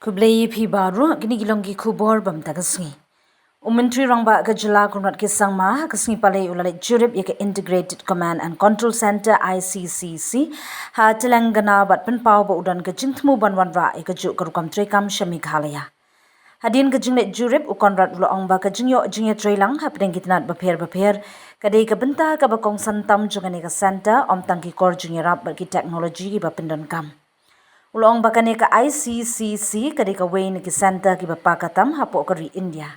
Kublai phi baru gini gilongi kubor bam tagasngi. Menteri Rangba Kajala Kunrat Kisangma kasngi palai ulalai jurip yake Integrated Command and Control Center ICCC ha Telangana bat penpau ba udan ke Thmu ban wanrah kajuh rukom treikam Meghalaya. Hadin ke jingle jurip ukonrat ulang ba ke jingyo jingya trailang ha pedeng kitnat bapher kadai ke benta ka bakong santam jungane ka center om tangki kor jingya rap bagi teknologi ki bapindan kam. Ulong bakane ka ICCC kadika Wayne ki center ki bapakatam hapo kari India.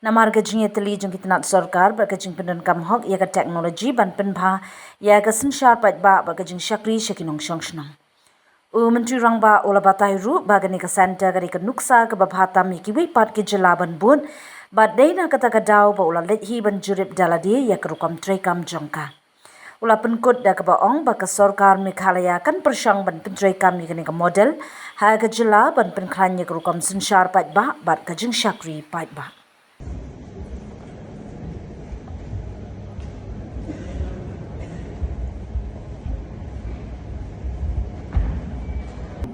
Namar ka jingye teli jung kitnat sarkar ba ka jing pendan kam hok ya ka teknologi ban penbha ya ka sinshar pat ba ka jing shakri shakinong shongshnong. Menteri Rangba ola batairu bagane ka center kadika nuksa ka babhatam ki wi pat ki jelaban bun ba deina kata ka daw ba ola let hi ban jurip daladi ya ka rukom treikam jongka. Ula penkut da ke baong baka sarkar Meghalaya kan persyang ban pentrai kami kene ke model ha ke jela ban penkranya ke rukom sinshar pat ba bat ke jing shakri pat ba.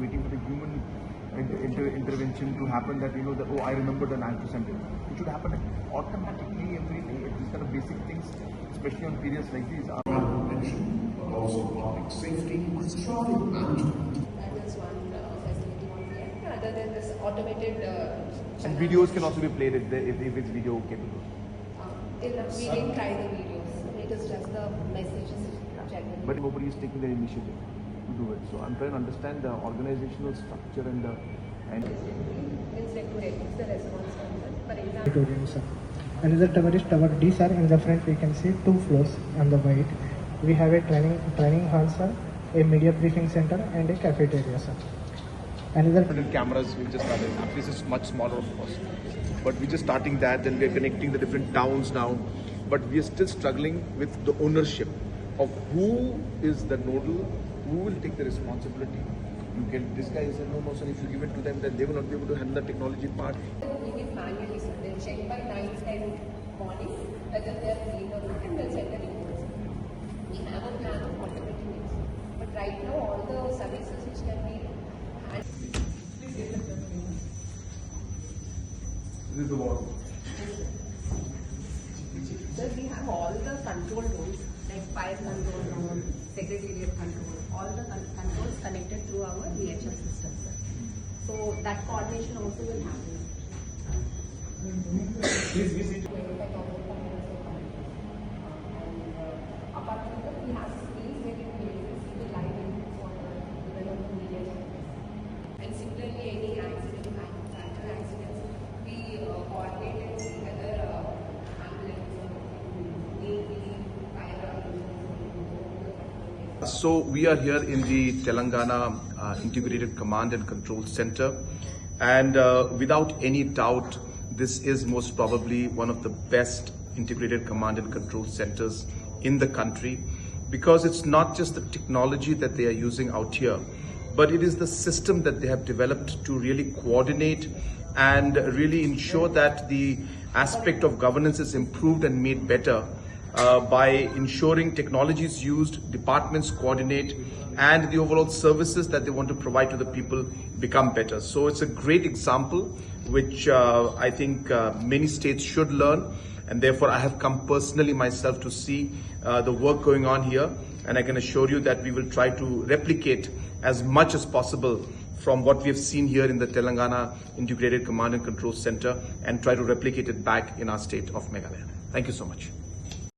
Waiting for the human intervention to happen that that I remember the 9%. It should happen automatically every day. These kind of basic things, especially on periods like these. But also public safety and traffic management. That is one facility on the end. Other than this automated. And videos can also be played if it's video capable. We didn't try the videos. It is just the messages. But nobody is taking the initiative to do it. So I'm trying to understand the organizational structure and the. Instead to reduce the response time. For example. Another tower is tower D, sir. In the front we can see 2 floors on the right. We have a training hall, sir, a media briefing center and a cafeteria, sir. Another cameras we just started. This is much smaller, of course, but we're just starting that. Then we're connecting the different towns now, but we are still struggling with the ownership of who is the nodal, who will take the responsibility. This guy said, no, sir, if you give it to them, then they will not be able to handle the technology part. We can manually check by 9-10 morning whether they are clean or not, and they'll send the reports. We have a plan of automating it, but right now all the services which can be. This is the wall. So we have all the control rooms like fire control room, secretariat control, all the controls connected through our VHF system. So that coordination also will happen. Please visit. Apart from that, we have space where we can see the lighting for the media channels. And similarly, any accident, factor accidents, we coordinate and see whether ambulance or fire. So we are here in the Telangana Integrated Command and Control Center, and without any doubt, this is most probably one of the best integrated command and control centers in the country, because it's not just the technology that they are using out here, but it is the system that they have developed to really coordinate and really ensure that the aspect of governance is improved and made better by ensuring technology is used, departments coordinate, and the overall services that they want to provide to the people become better. So it's a great example which I think many states should learn, and therefore I have come personally myself to see the work going on here, and I can assure you that we will try to replicate as much as possible from what we have seen here in the Telangana Integrated Command and Control Center, and try to replicate it back in our state of Meghalaya. Thank you so much.